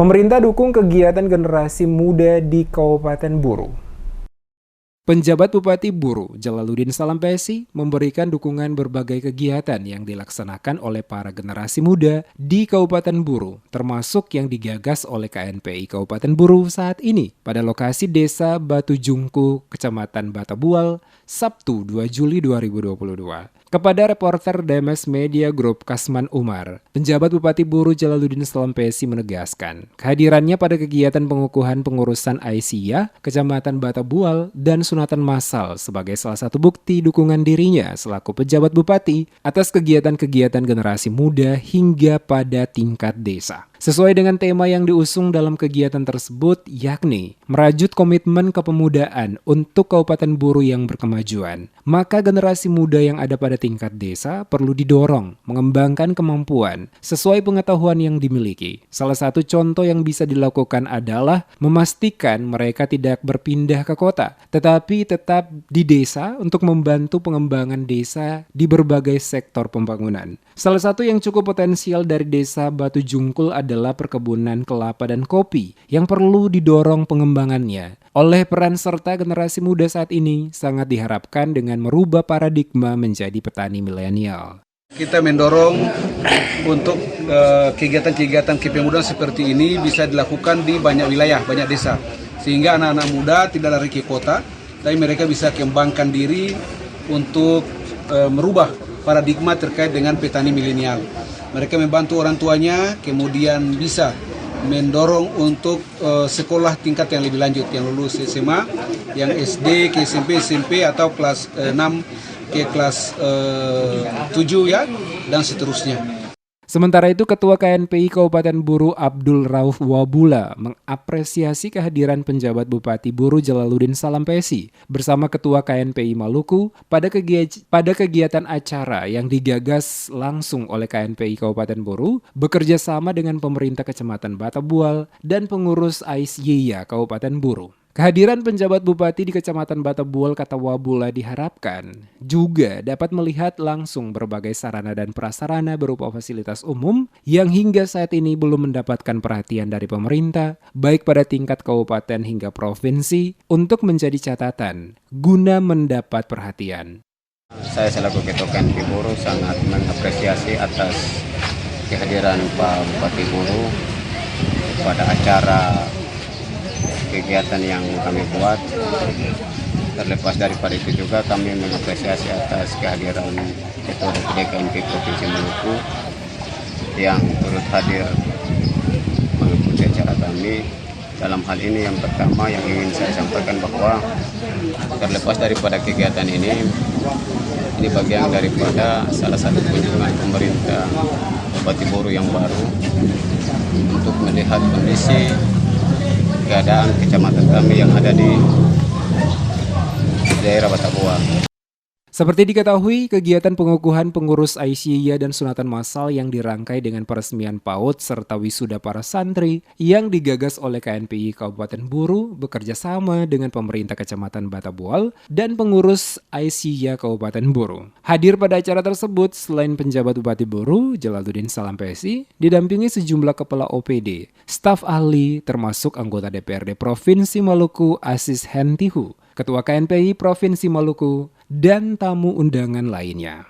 Pemerintah dukung kegiatan generasi muda di Kabupaten Buru. Penjabat Bupati Buru, Jalaluddin Salampesi, memberikan dukungan berbagai kegiatan yang dilaksanakan oleh para generasi muda di Kabupaten Buru, termasuk yang digagas oleh KNPI Kabupaten Buru saat ini pada lokasi Desa Batu Jungku, Kecamatan Batabual, Sabtu 2 Juli 2022. Kepada reporter DMS Media Group Kasman Umar, penjabat Bupati Buru Jalaluddin Salampesi menegaskan kehadirannya pada kegiatan pengukuhan pengurusan Aisyah, Kecamatan Batabual, dan sunatan massal sebagai salah satu bukti dukungan dirinya selaku pejabat bupati atas kegiatan-kegiatan generasi muda hingga pada tingkat desa. Sesuai dengan tema yang diusung dalam kegiatan tersebut, yakni merajut komitmen kepemudaan untuk Kabupaten Buru yang berkemajuan, maka generasi muda yang ada pada tingkat desa perlu didorong mengembangkan kemampuan sesuai pengetahuan yang dimiliki. Salah satu contoh yang bisa dilakukan adalah memastikan mereka tidak berpindah ke kota, tetapi tetap di desa untuk membantu pengembangan desa di berbagai sektor pembangunan. Salah satu yang cukup potensial dari Desa Batu Jungkul adalah perkebunan kelapa dan kopi yang perlu didorong pengembangannya. Oleh peran serta generasi muda saat ini sangat diharapkan dengan merubah paradigma menjadi petani milenial. Kita mendorong untuk kegiatan-kegiatan kepemudaan seperti ini bisa dilakukan di banyak wilayah, banyak desa. Sehingga anak-anak muda tidak lari ke kota, tapi mereka bisa kembangkan diri untuk merubah paradigma terkait dengan petani milenial. Mereka membantu orang tuanya, kemudian bisa mendorong untuk sekolah tingkat yang lebih lanjut, yang lulus SMA, yang SD ke SMP atau kelas 6 ke kelas 7 ya, dan seterusnya. Sementara itu, Ketua KNPI Kabupaten Buru Abdul Rauf Wabula mengapresiasi kehadiran penjabat Bupati Buru Jalaluddin Salampesi bersama Ketua KNPI Maluku pada kegiatan acara yang digagas langsung oleh KNPI Kabupaten Buru bekerja sama dengan pemerintah Kecamatan Batabual dan pengurus Aisyah Kabupaten Buru. Kehadiran penjabat bupati di Kecamatan Batabual, kata Wabula, diharapkan juga dapat melihat langsung berbagai sarana dan prasarana berupa fasilitas umum yang hingga saat ini belum mendapatkan perhatian dari pemerintah, baik pada tingkat kabupaten hingga provinsi, untuk menjadi catatan guna mendapat perhatian. Saya selaku Ketua KNPI Buru sangat mengapresiasi atas kehadiran Pak Bupati Buru pada acara kegiatan yang kami buat. Terlepas daripada itu juga kami mengapresiasi atas kehadiran Ketua DPD KNPI Provinsi Maluku yang turut hadir mengikuti acara kami. Dalam hal ini yang pertama yang ingin saya sampaikan bahwa terlepas daripada kegiatan ini bagian daripada salah satu kunjungan pemerintah Bupati Buru yang baru untuk melihat kondisi keadaan kecamatan kami yang ada di daerah Batabual. Seperti diketahui, kegiatan pengukuhan pengurus Aisyah dan sunatan massal yang dirangkai dengan peresmian PAUD serta wisuda para santri yang digagas oleh KNPI Kabupaten Buru bekerja sama dengan pemerintah Kecamatan Batabual dan pengurus Aisyah Kabupaten Buru. Hadir pada acara tersebut selain penjabat Bupati Buru, Jalaluddin Salampesi, didampingi sejumlah kepala OPD, staf ahli termasuk anggota DPRD Provinsi Maluku Aziz Hentihu, Ketua KNPI Provinsi Maluku, dan tamu undangan lainnya.